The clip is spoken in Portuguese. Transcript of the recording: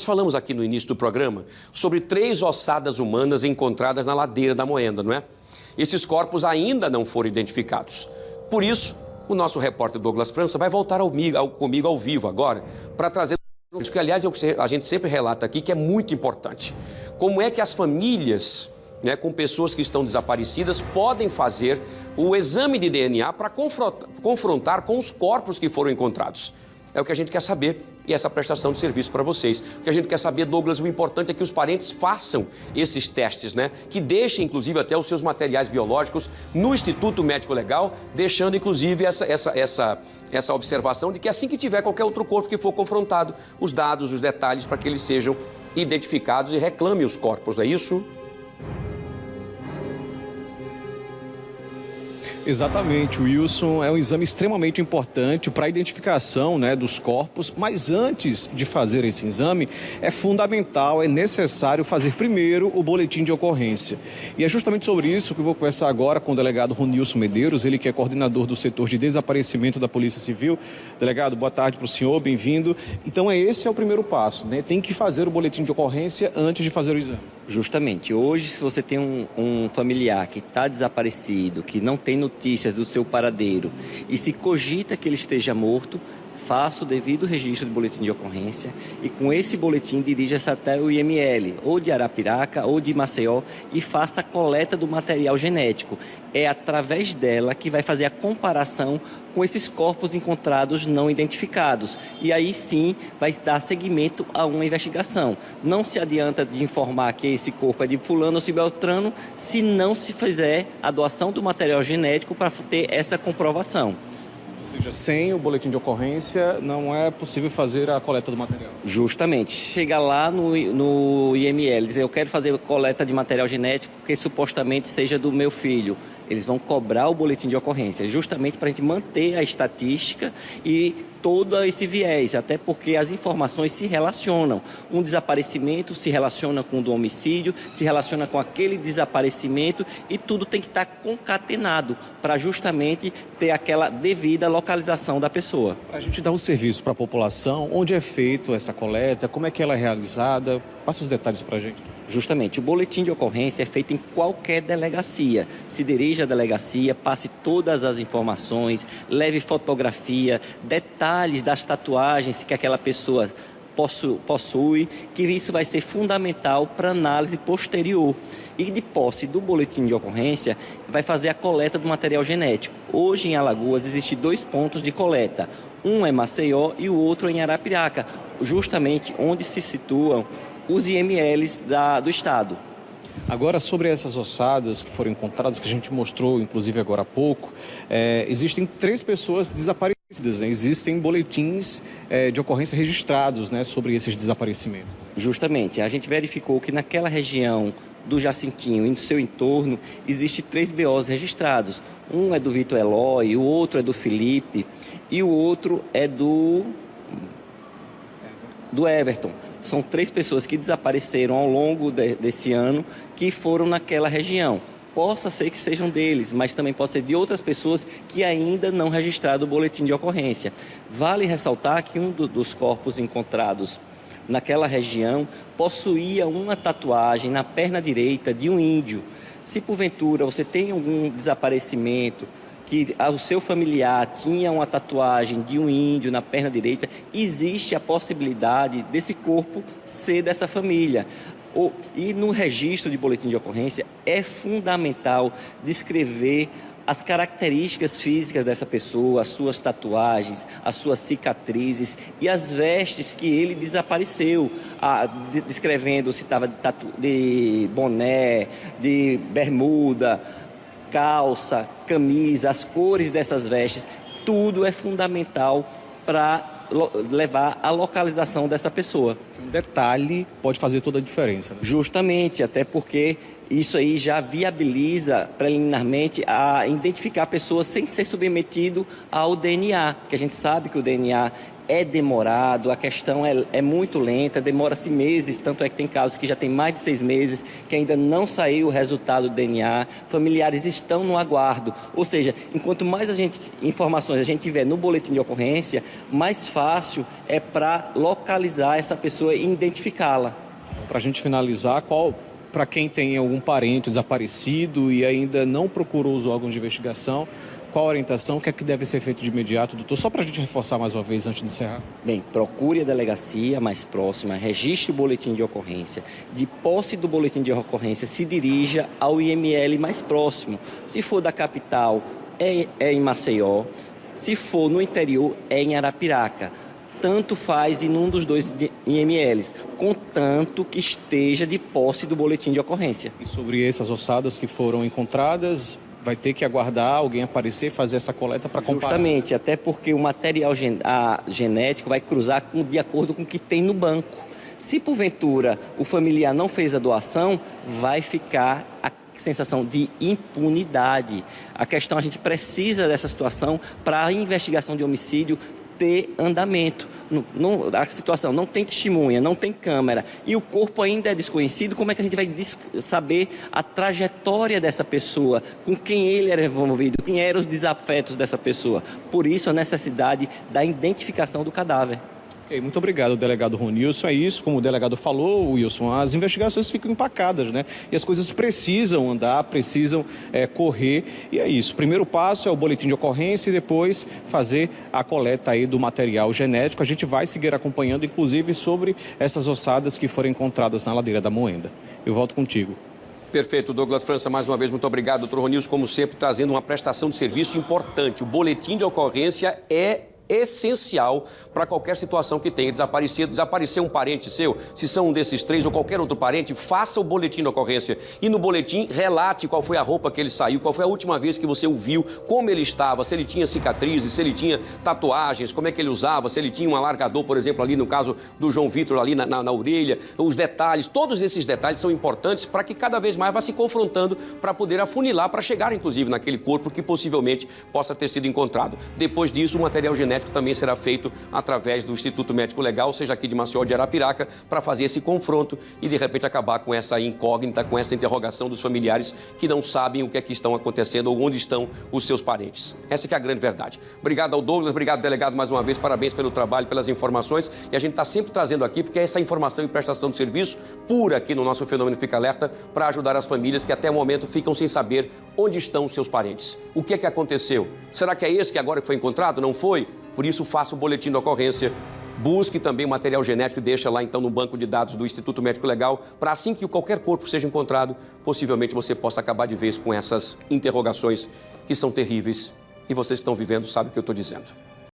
falamos aqui no início do programa sobre 3 ossadas humanas encontradas na ladeira da Moenda, não é? Esses corpos ainda não foram identificados. Por isso, o nosso repórter Douglas França vai voltar comigo ao vivo agora para trazer isso que, aliás, a gente sempre relata aqui que é muito importante. Como é que as famílias, né, com pessoas que estão desaparecidas, podem fazer o exame de DNA para confrontar com os corpos que foram encontrados? É o que a gente quer saber e essa prestação de serviço para vocês. O que a gente quer saber, Douglas, o importante é que os parentes façam esses testes, né? Que deixem, inclusive, até os seus materiais biológicos no Instituto Médico Legal, deixando, inclusive, essa observação de que assim que tiver qualquer outro corpo que for confrontado, os dados, os detalhes, para que eles sejam identificados e reclamem os corpos, não é isso? Exatamente, Wilson, é um exame extremamente importante para a identificação, né, dos corpos, mas antes de fazer esse exame, é fundamental, é necessário fazer primeiro o boletim de ocorrência. E é justamente sobre isso que eu vou conversar agora com o delegado Ronilson Medeiros, ele que é coordenador do setor de desaparecimento da Polícia Civil. Delegado, boa tarde para o senhor, bem-vindo. Então esse é o primeiro passo, né? Tem que fazer o boletim de ocorrência antes de fazer o exame. Justamente. Hoje, se você tem um familiar que está desaparecido, que não tem notícias do seu paradeiro e se cogita que ele esteja morto, faça o devido registro de boletim de ocorrência e com esse boletim dirija-se até o IML, ou de Arapiraca ou de Maceió, e faça a coleta do material genético. É através dela que vai fazer a comparação com esses corpos encontrados não identificados. E aí sim vai dar seguimento a uma investigação. Não se adianta de informar que esse corpo é de fulano ou de beltrano se não se fizer a doação do material genético para ter essa comprovação. Ou seja, sem o boletim de ocorrência não é possível fazer a coleta do material. Justamente. Chega lá no IML, dizer eu quero fazer coleta de material genético que supostamente seja do meu filho. Eles vão cobrar o boletim de ocorrência, justamente para a gente manter a estatística e todo esse viés, até porque as informações se relacionam. Um desaparecimento se relaciona com o do homicídio, se relaciona com aquele desaparecimento e tudo tem que estar concatenado para justamente ter aquela devida localização da pessoa. Para a gente dar um serviço para a população, onde é feito essa coleta, como é que ela é realizada? Passa os detalhes para a gente. Justamente, o boletim de ocorrência é feito em qualquer delegacia. Se dirija à delegacia, passe todas as informações, leve fotografia, detalhes das tatuagens que aquela pessoa possui, que isso vai ser fundamental para análise posterior. E de posse do boletim de ocorrência, vai fazer a coleta do material genético. Hoje em Alagoas existem 2 pontos de coleta. Um é Maceió e o outro é em Arapiraca, justamente onde se situam os IMLs do estado. Agora, sobre essas ossadas que foram encontradas, que a gente mostrou, inclusive, agora há pouco, existem 3 pessoas desaparecidas, né? Existem boletins de ocorrência registrados, né, sobre esses desaparecimentos. Justamente. A gente verificou que naquela região do Jacintinho e no seu entorno, existem 3 BOs registrados. Um é do Vitor Eloy, o outro é do Felipe e o outro é do Everton. São 3 pessoas que desapareceram ao longo desse ano que foram naquela região. Possa ser que sejam deles, mas também pode ser de outras pessoas que ainda não registraram o boletim de ocorrência. Vale ressaltar que um dos corpos encontrados naquela região possuía uma tatuagem na perna direita de um índio. Se porventura você tem algum desaparecimento, que o seu familiar tinha uma tatuagem de um índio na perna direita, existe a possibilidade desse corpo ser dessa família. E no registro de boletim de ocorrência é fundamental descrever as características físicas dessa pessoa, as suas tatuagens, as suas cicatrizes e as vestes que ele desapareceu, descrevendo se estava de boné, de bermuda, calça, camisa, as cores dessas vestes, tudo é fundamental para levar à localização dessa pessoa. Um detalhe pode fazer toda a diferença, né? Justamente, até porque isso aí já viabiliza preliminarmente a identificar a pessoa sem ser submetido ao DNA, que a gente sabe que o DNA é demorado, a questão é muito lenta, demora-se meses, tanto é que tem casos que já tem mais de 6 meses, que ainda não saiu o resultado do DNA, familiares estão no aguardo. Ou seja, enquanto mais informações a gente tiver no boletim de ocorrência, mais fácil é para localizar essa pessoa e identificá-la. Para a gente finalizar, para quem tem algum parente desaparecido e ainda não procurou os órgãos de investigação, qual a orientação, o que é que deve ser feito de imediato, doutor? Só para a gente reforçar mais uma vez antes de encerrar. Bem, procure a delegacia mais próxima, registre o boletim de ocorrência. De posse do boletim de ocorrência, se dirija ao IML mais próximo. Se for da capital, é em Maceió. Se for no interior, é em Arapiraca. Tanto faz em um dos 2 IMLs, contanto que esteja de posse do boletim de ocorrência. E sobre essas ossadas que foram encontradas, vai ter que aguardar alguém aparecer, fazer essa coleta para comparar? Justamente, até porque o material genético vai cruzar de acordo com o que tem no banco. Se porventura o familiar não fez a doação, vai ficar a sensação de impunidade. A questão, a gente precisa dessa situação para a investigação de homicídio ter andamento. A situação não tem testemunha, não tem câmera e o corpo ainda é desconhecido, como é que a gente vai saber a trajetória dessa pessoa, com quem ele era envolvido, quem eram os desafetos dessa pessoa? Por isso a necessidade da identificação do cadáver. Okay, muito obrigado, delegado Ronilson. É isso, como o delegado falou, Wilson, as investigações ficam empacadas, né? E as coisas precisam andar, precisam correr. E é isso. O primeiro passo é o boletim de ocorrência e depois fazer a coleta aí do material genético. A gente vai seguir acompanhando, inclusive, sobre essas ossadas que foram encontradas na ladeira da Moenda. Eu volto contigo. Perfeito, Douglas França, mais uma vez, muito obrigado, doutor Ronilson, como sempre, trazendo uma prestação de serviço importante. O boletim de ocorrência é essencial para qualquer situação que tenha desaparecer um parente seu, se são um desses 3 ou qualquer outro parente, faça o boletim de ocorrência e no boletim relate qual foi a roupa que ele saiu, qual foi a última vez que você o viu, como ele estava, se ele tinha cicatrizes, se ele tinha tatuagens, como é que ele usava, se ele tinha um alargador, por exemplo, ali no caso do João Vitor, ali na orelha, os detalhes, todos esses detalhes são importantes para que cada vez mais vá se confrontando para poder afunilar, para chegar inclusive naquele corpo que possivelmente possa ter sido encontrado. Depois disso, o material genético também será feito através do Instituto Médico Legal, seja aqui de Maceió ou de Arapiraca, para fazer esse confronto e, de repente, acabar com essa incógnita, com essa interrogação dos familiares que não sabem o que é que estão acontecendo ou onde estão os seus parentes. Essa que é a grande verdade. Obrigado ao Douglas, obrigado, delegado, mais uma vez, parabéns pelo trabalho, pelas informações, e a gente está sempre trazendo aqui, porque é essa informação e prestação de serviço pura aqui no nosso Fenômeno Fica Alerta, para ajudar as famílias que até o momento ficam sem saber onde estão os seus parentes. O que é que aconteceu? Será que é esse que agora foi encontrado? Não foi? Por isso, faça o boletim de ocorrência, busque também o material genético e deixa lá, então, no banco de dados do Instituto Médico Legal, para assim que qualquer corpo seja encontrado, possivelmente você possa acabar de vez com essas interrogações que são terríveis e vocês estão vivendo, sabe o que eu estou dizendo.